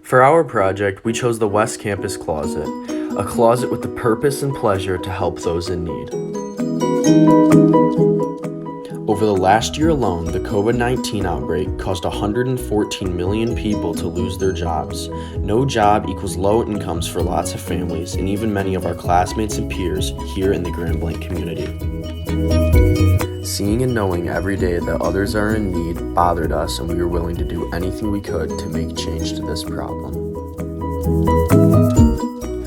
For our project, we chose the West Campus Closet, a closet with the purpose and pleasure to help those in need. Over the last year alone, the COVID-19 outbreak caused 114 million people to lose their jobs. No job equals low incomes for lots of families and even many of our classmates and peers here in the Grand Blanc community. Seeing and knowing every day that others are in need bothered us, and we were willing to do anything we could to make change to this problem.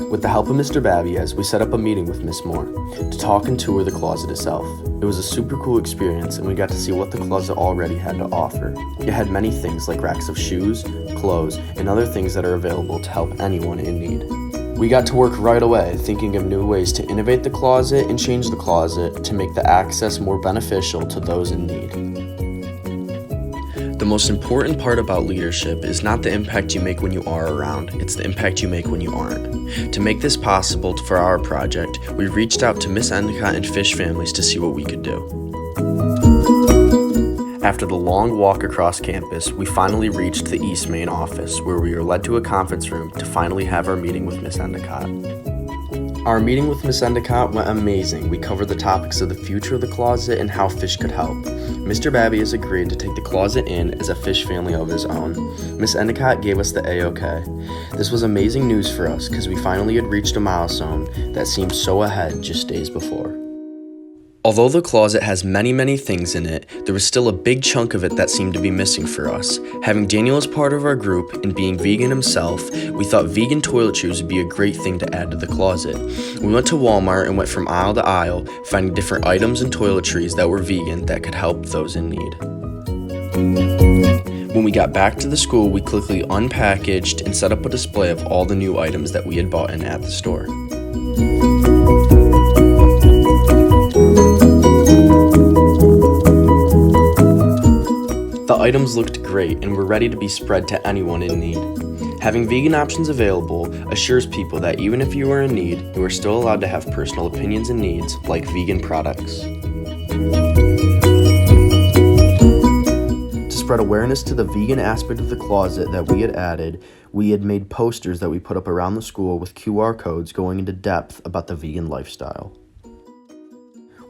With the help of Mr. Babiez, we set up a meeting with Miss Moore to talk and tour the closet itself. It was a super cool experience, and we got to see what the closet already had to offer. It had many things like racks of shoes, clothes, and other things that are available to help anyone in need. We got to work right away, thinking of new ways to innovate the closet and change the closet to make the access more beneficial to those in need. The most important part about leadership is not the impact you make when you are around, it's the impact you make when you aren't. To make this possible for our project, we reached out to Miss Endicott and Fish families to see what we could do. After the long walk across campus, we finally reached the East Main office, where we were led to a conference room to finally have our meeting with Miss Endicott. Our meeting with Miss Endicott went amazing. We covered the topics of the future of the closet and how Fish could help. Mr. Babby has agreed to take the closet in as a Fish family of his own. Miss Endicott gave us the A-OK. This was amazing news for us because we finally had reached a milestone that seemed so ahead just days before. Although the closet has many things in it, there was still a big chunk of it that seemed to be missing for us. Having Daniel as part of our group and being vegan himself, we thought vegan toiletries would be a great thing to add to the closet. We went to Walmart and went from aisle to aisle, finding different items and toiletries that were vegan that could help those in need. When we got back to the school, we quickly unpackaged and set up a display of all the new items that we had bought in at the store. The items looked great and were ready to be spread to anyone in need. Having vegan options available assures people that even if you are in need, you are still allowed to have personal opinions and needs like vegan products. To spread awareness to the vegan aspect of the closet that we had added, we had made posters that we put up around the school with QR codes going into depth about the vegan lifestyle.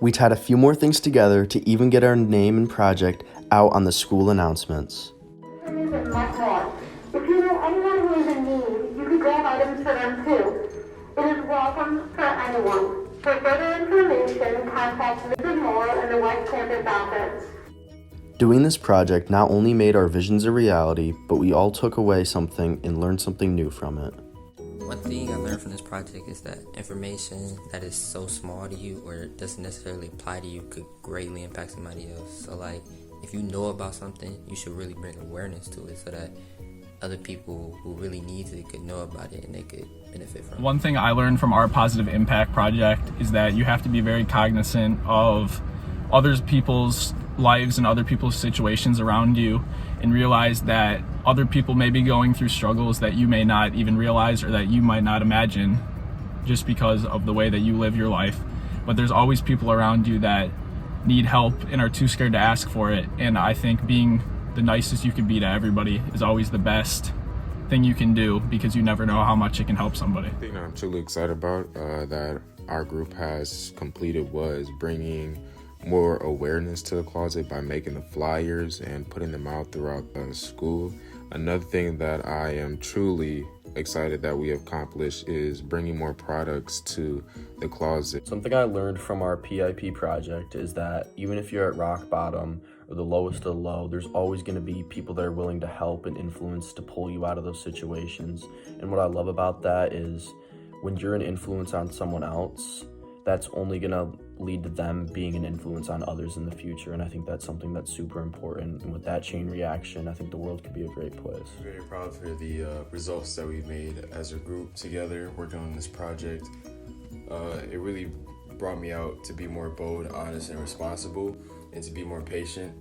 We tied a few more things together to even get our name and project out on the school announcements. If you know anyone who is in need, you can grab items for them too. It is welcome for anyone. For further information, contact Mrs. Moore in the West Campus office. Doing this project not only made our visions a reality, but we all took away something and learned something new from it. One thing I learned from this project is that information that is so small to you or doesn't necessarily apply to you could greatly impact somebody else. So if you know about something, you should really bring awareness to it so that other people who really need it could know about it and they could benefit from it. One thing I learned from our positive impact project is that you have to be very cognizant of other people's lives and other people's situations around you, and realize that other people may be going through struggles that you may not even realize or that you might not imagine just because of the way that you live your life. But there's always people around you that need help and are too scared to ask for it. And I think being the nicest you can be to everybody is always the best thing you can do, because you never know how much it can help somebody. The thing that I'm truly excited about that our group has completed was bringing more awareness to the closet by making the flyers and putting them out throughout the school. Another thing that I am truly excited that we have accomplished is bringing more products to the closet. Something I learned from our PIP project is that even if you're at rock bottom or the lowest of the low, there's always going to be people that are willing to help and influence to pull you out of those situations. And what I love about that is when you're an influence on someone else, that's only going to lead to them being an influence on others in the future. And I think that's something that's super important. And with that chain reaction, I think the world could be a great place. I'm very proud for the results that we've made as a group together working on this project. It really brought me out to be more bold, honest, and responsible, and to be more patient.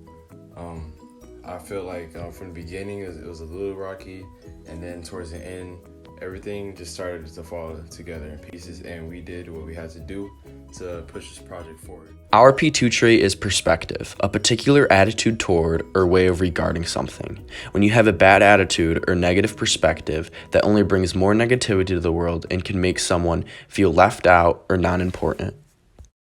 I feel like from the beginning it was a little rocky, and then towards the end everything just started to fall together in pieces, and we did what we had to do to push this project forward. Our P2 trait is perspective, a particular attitude toward or way of regarding something. When you have a bad attitude or negative perspective, that only brings more negativity to the world and can make someone feel left out or non-important.